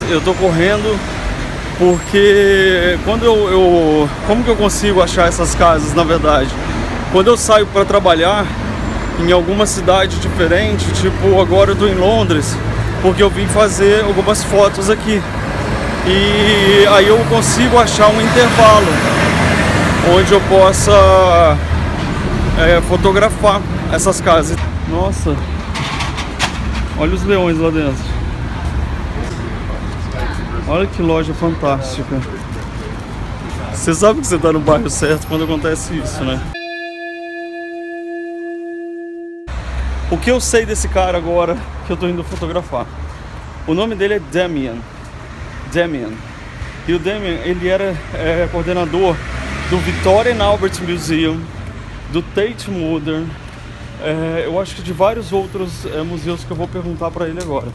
Eu tô correndo porque como que eu consigo achar essas casas, na verdade? Quando eu saio para trabalhar em alguma cidade diferente, tipo agora eu tô em Londres, porque eu vim fazer algumas fotos aqui. E aí eu consigo achar um intervalo onde eu possa fotografar essas casas. Nossa, olha os leões lá dentro. Olha que loja fantástica. Você sabe que você tá no bairro certo quando acontece isso, né? O que eu sei desse cara agora que eu tô indo fotografar? O nome dele é Damien. E o Damien, ele era coordenador do Victoria and Albert Museum, do Tate Modern, eu acho que de vários outros museus que eu vou perguntar para ele agora.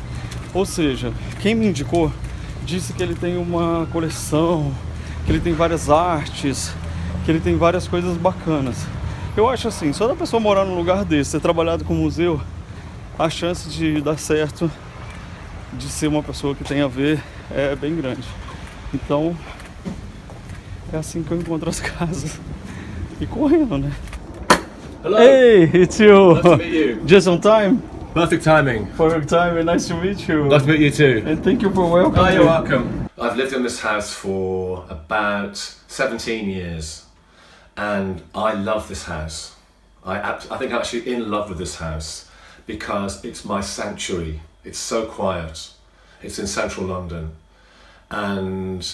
Ou seja, quem me indicou disse que ele tem uma coleção, que ele tem várias artes, que ele tem várias coisas bacanas. Eu acho assim, só da pessoa morar num lugar desse, ter trabalhado com museu, a chance de dar certo, de ser uma pessoa que tem a ver, é bem grande. Então, é assim que eu encontro as casas. E correndo, né? Hello. Hey, it's you. Nice to meet you. Just on time. Perfect timing. Perfect time. Nice to meet you. Nice to meet you too. And thank you for welcoming. Oh, you're welcome. I've lived in this house for about 17 years, and I love this house. I think I'm actually in love with this house because it's my sanctuary. It's so quiet. It's in central London, and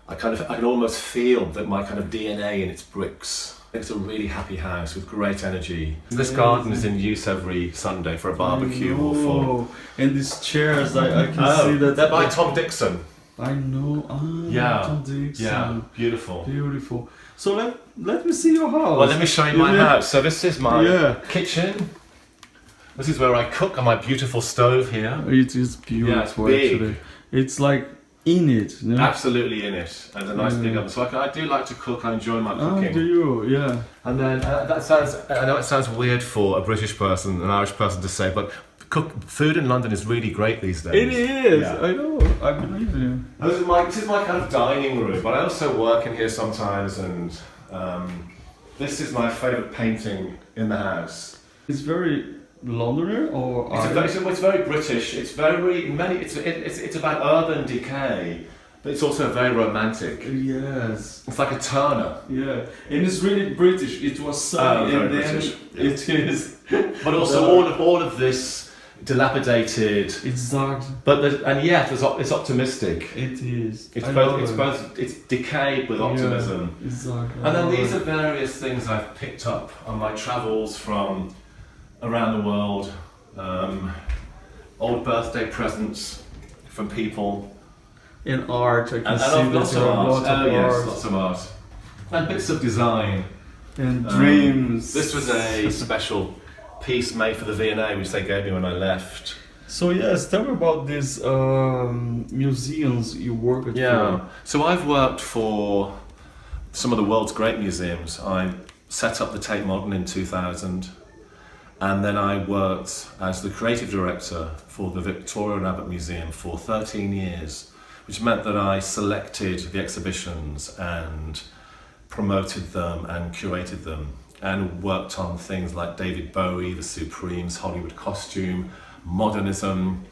I can almost feel that my kind of DNA in its bricks. It's a really happy house with great energy. This garden is in use every Sunday for a barbecue or for... And these chairs, I can see that... They're by Tom Dixon. I know. Yeah. Tom Dixon. Yeah, beautiful. Beautiful. So let me see your house. Well, let me show you my house. So this is my kitchen. This is where I cook on my beautiful stove here. It is beautiful, actually. It's like in it. You know? Absolutely in it. And a nice big oven. So I do like to cook. I enjoy my cooking. Oh, do you? Yeah. And then I know it sounds weird for a British person, an Irish person to say, but food in London is really great these days. It is. Yeah. I know. I believe you. This is my kind of dining room, but I also work in here sometimes, and this is my favourite painting in the house. It's very Londoner or it's very British. It's very it's about urban decay, but it's also very romantic. Yes. It's like a Turner. Yeah, and it's really British. It was sunny, and then British. It is. But also all of this dilapidated. Exactly. But yet it's optimistic. It is. It's decayed with optimism. Yeah, exactly. And then these are various things I've picked up on my travels from around the world. Old birthday presents from people. In art, I can see lots of art. Lots of art. And bits of design. And dreams. This was a special piece made for the V&A, which they gave me when I left. So yes, tell me about these museums you work at. Yeah, so I've worked for some of the world's great museums. I set up the Tate Modern in 2000, and then I worked as the creative director for the Victoria and Albert Museum for 13 years, which meant that I selected the exhibitions and promoted them and curated them, and worked on things like David Bowie, the Supremes, Hollywood costume, modernism,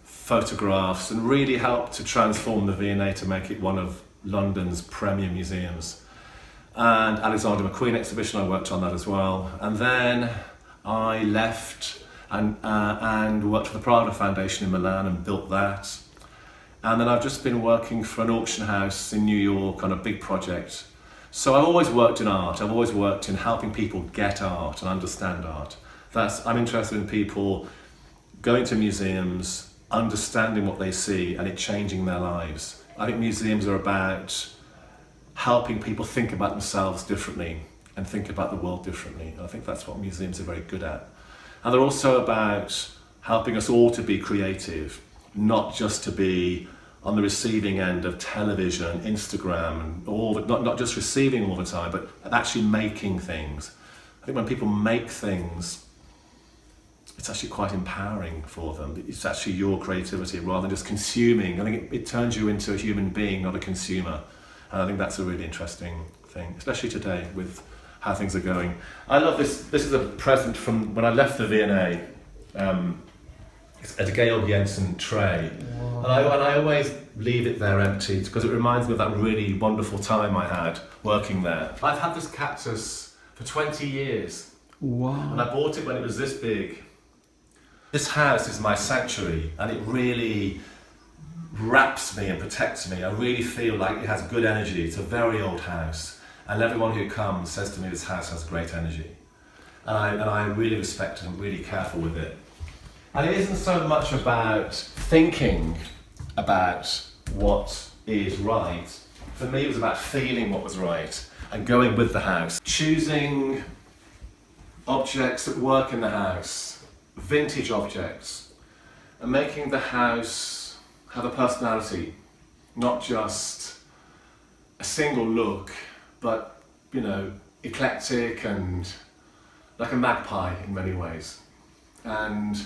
photographs, and really helped to transform the V&A to make it one of London's premier museums. And Alexander McQueen exhibition, I worked on that as well. And then I left and worked for the Prada Foundation in Milan and built that. And then I've just been working for an auction house in New York on a big project. So I've always worked in art. I've always worked in helping people get art and understand art. I'm interested in people going to museums, understanding what they see and it changing their lives. I think museums are about helping people think about themselves differently and think about the world differently. I think that's what museums are very good at. And they're also about helping us all to be creative, not just to be on the receiving end of television, Instagram, and not just receiving all the time, but actually making things. I think when people make things, it's actually quite empowering for them. It's actually your creativity rather than just consuming. I think it turns you into a human being, not a consumer. And I think that's a really interesting thing, especially today with how things are going. I love this. This is a present from when I left the V&A. It's a Georg Jensen tray. Wow. And I always leave it there empty because it reminds me of that really wonderful time I had working there. I've had this cactus for 20 years. Wow. And I bought it when it was this big. This house is my sanctuary and it really wraps me and protects me. I really feel like it has good energy. It's a very old house. And everyone who comes says to me this house has great energy. And I really respect it and really careful with it. And it isn't so much about thinking about what is right. For me, it was about feeling what was right and going with the house. Choosing objects that work in the house, vintage objects, and making the house have a personality, not just a single look, but, you know, eclectic and like a magpie in many ways. And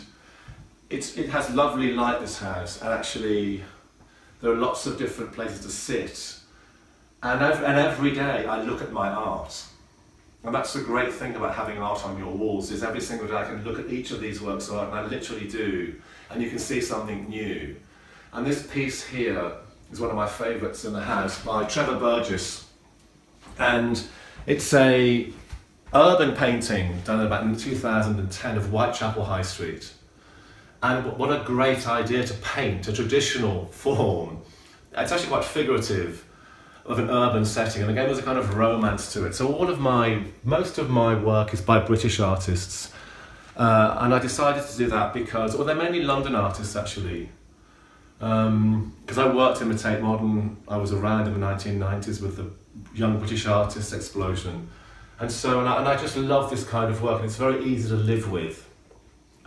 it has lovely light, this house, and actually there are lots of different places to sit. And every day I look at my art. And that's the great thing about having art on your walls, is every single day I can look at each of these works of art, and I literally do, and you can see something new. And this piece here is one of my favourites in the house by Trevor Burgess. And it's a urban painting done about in 2010 of Whitechapel High Street. And what a great idea to paint a traditional form. It's actually quite figurative of an urban setting, and again there's a kind of romance to it. So most of my work is by British artists, and I decided to do that because, they're mainly London artists actually, because I worked in the Tate Modern. I was around in the 1990s with the young British artists explosion, and I just love this kind of work, and it's very easy to live with.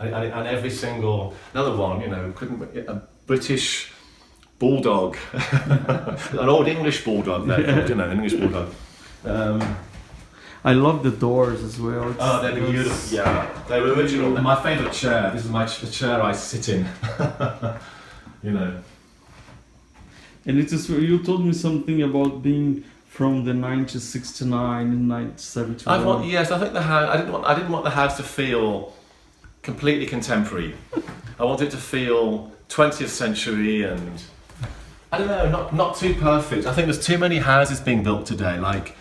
And every single, another one, you know, a British bulldog, an old English bulldog, you know, an English bulldog. I love the doors as well. They're beautiful. Yeah, they're original. They're my favourite chair. This is the chair I sit in. You know. And it is. You told me something about being from the 1969 and 1971. Yes, I think the house. I didn't want the house to feel completely contemporary. I wanted it to feel 20th century and I don't know, not too perfect. I think there's too many houses being built today, like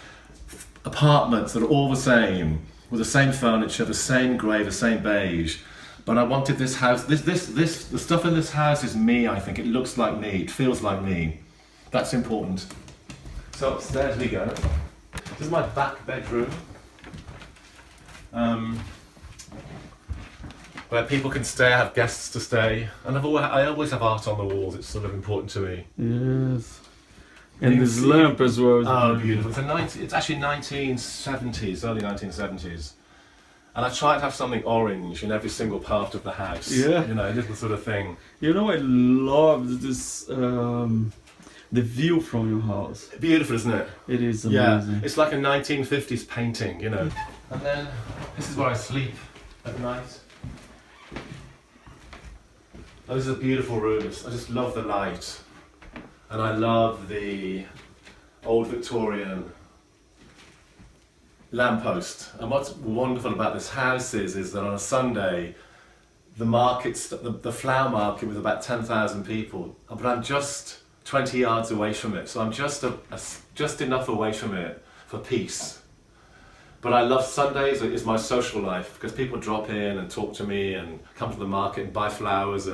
apartments that are all the same, with the same furniture, the same grey, the same beige. But I wanted this house, the stuff in this house is me, I think. It looks like me, it feels like me. That's important. So upstairs we go. This is my back bedroom. Where people can stay, I have guests to stay, and I always have art on the walls. It's sort of important to me. Yes, and this lamp as well. Oh, beautiful! It's actually 1970s, early 1970s, and I try to have something orange in every single part of the house. Yeah, you know, little sort of thing. You know, I love this. The view from your house. Beautiful, isn't it? It is amazing. Yeah, it's like a 1950s painting, you know. And then this is where I sleep at night. Oh, this is a beautiful room. I just love the light, and I love the old Victorian lamppost. And what's wonderful about this house is that on a Sunday, the flower market was about 10,000 people, but I'm just 20 yards away from it, so I'm just enough away from it for peace. But I love Sundays. It's my social life because people drop in and talk to me and come to the market and buy flowers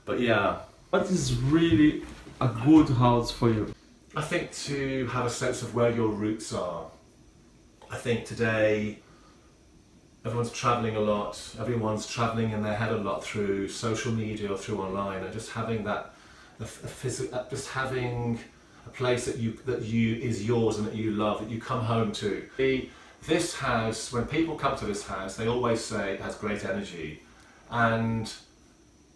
but yeah. What is really a good house for you? I think to have a sense of where your roots are. I think today everyone's travelling a lot. Everyone's travelling in their head a lot through social media or through online, and just having just having a place that is yours and that you love, that you come home to. This house, when people come to this house, they always say it has great energy, and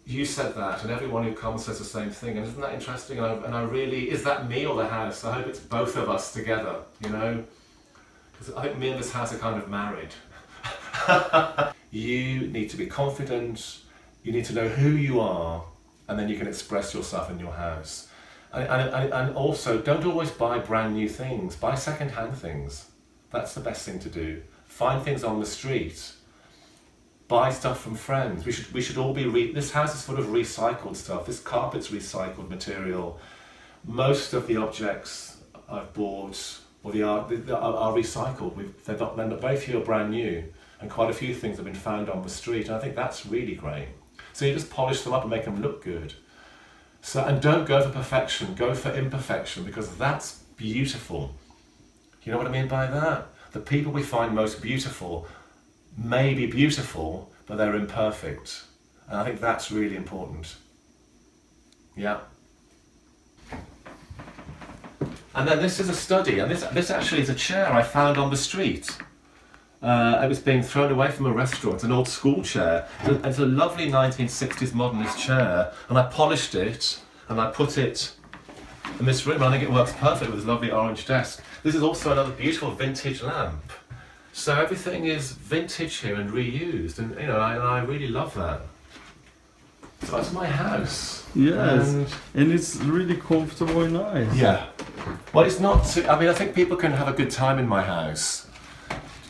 you said that, and everyone who comes says the same thing, and isn't that interesting? And I really, is that me or the house? I hope it's both of us together, you know? Because I think me and this house are kind of married. You need to be confident, you need to know who you are, and then you can express yourself in your house. And also, don't always buy brand new things, buy second-hand things. That's the best thing to do. Find things on the street. Buy stuff from friends. We should all be, this house is full of recycled stuff. This carpet's recycled material. Most of the objects I've bought, or the art, are recycled. They're not, very few are brand new, and quite a few things have been found on the street, and I think that's really great. So you just polish them up and make them look good. So, and don't go for perfection, go for imperfection, because that's beautiful. You know what I mean by that? The people we find most beautiful may be beautiful, but they're imperfect. And I think that's really important. Yeah. And then this is a study, and this actually is a chair I found on the street. It was being thrown away from a restaurant, an old school chair. It's a lovely 1960s modernist chair, and I polished it, and I put it in this room, and I think it works perfect with this lovely orange desk. This is also another beautiful vintage lamp. So everything is vintage here and reused, and you know, I really love that. So that's my house. Yes, and it's really comfortable and nice. Yeah. Well, it's not too, I mean, I think people can have a good time in my house.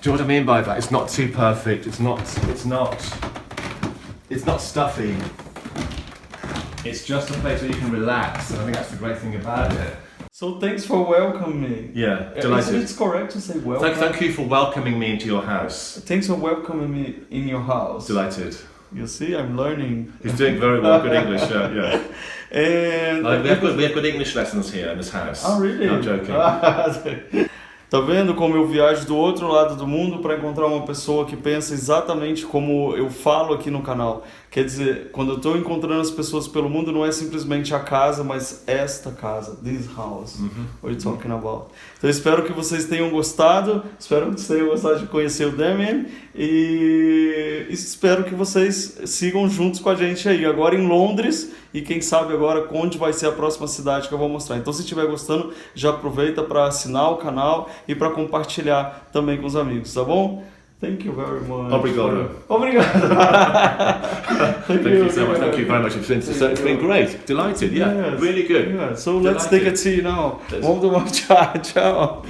Do you know what I mean by that? It's not too perfect. It's not stuffy. It's just a place where you can relax, and I think that's the great thing about it. So thanks for welcoming me. Yeah, delighted. Isn't it correct to say welcome? Thank you for welcoming me into your house. Thanks for welcoming me in your house. Delighted. You see, I'm learning. He's doing very well. Good English, yeah. And we have good English lessons here in this house. Oh, really? No, I'm joking. Tá vendo como eu viajo do outro lado do mundo para encontrar uma pessoa que pensa exatamente como eu falo aqui no canal. Quer dizer, quando eu estou encontrando as pessoas pelo mundo, não é simplesmente a casa, mas esta casa, this house, what you're talking about. Então eu espero que vocês tenham gostado, espero que vocês tenham gostado de conhecer o Damien e espero que vocês sigam juntos com a gente aí, agora em Londres, e quem sabe agora onde vai ser a próxima cidade que eu vou mostrar. Então se estiver gostando, já aproveita para assinar o canal e para compartilhar também com os amigos, tá bom? Thank you very much. Obrigado. Obrigado. Thank you so much. Thank you very much. It's been great. Delighted. Yeah. Yes. Really good. Yeah. So let's take a tea now. Vamos tomar tchau.